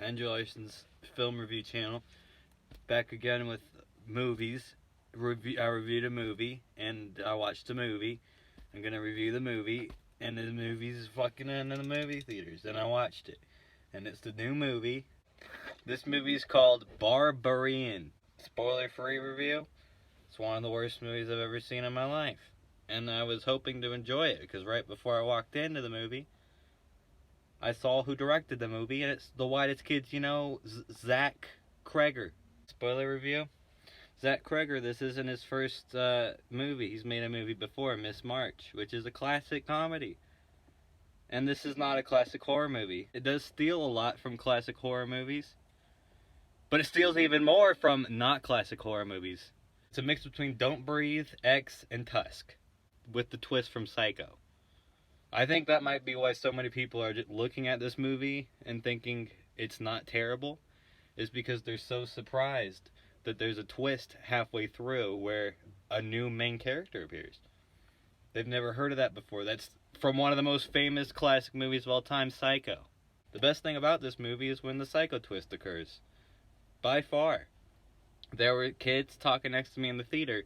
Angelation's film review channel. Back again with movies. I reviewed a movie, and I watched a movie. I'm gonna review the movie, and the movie's fucking in the movie theaters, and I watched it. And it's the new movie. This movie is called Barbarian. Spoiler-free review. It's one of the worst movies I've ever seen in my life. And I was hoping to enjoy it, because right before I walked into the movie, I saw who directed the movie, and it's the whitest kids, Zach Kreger. Spoiler review. Zach Kreger, this isn't his first movie. He's made a movie before, Miss March, which is a classic comedy. And this is not a classic horror movie. It does steal a lot from classic horror movies, but it steals even more from not classic horror movies. It's a mix between Don't Breathe, X, and Tusk, with the twist from Psycho. I think that might be why so many people are just looking at this movie and thinking it's not terrible, is because they're so surprised that there's a twist halfway through where a new main character appears. They've never heard of that before. That's from one of the most famous classic movies of all time, Psycho. The best thing about this movie is when the Psycho twist occurs. By far. There were kids talking next to me in the theater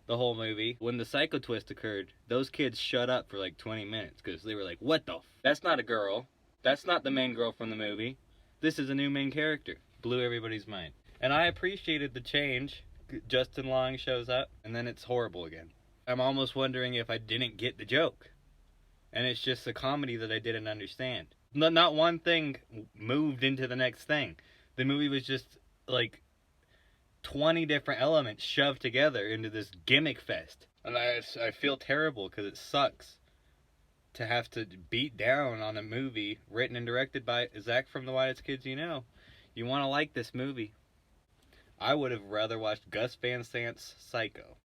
the whole movie. When the Psycho twist occurred, those kids shut up for like 20 minutes because they were like, what the f? That's not a girl. That's not the main girl from the movie. This is a new main character. Blew everybody's mind. And I appreciated the change. Justin Long shows up, and then it's horrible again. I'm almost wondering if I didn't get the joke. And it's just a comedy that I didn't understand. Not one thing moved into the next thing. The movie was just like 20 different elements shoved together into this gimmick fest. And I feel terrible because it sucks to have to beat down on a movie written and directed by Zach from The Whitest Kids You Know. You want to like this movie. I would have rather watched Gus Van Sant's Psycho.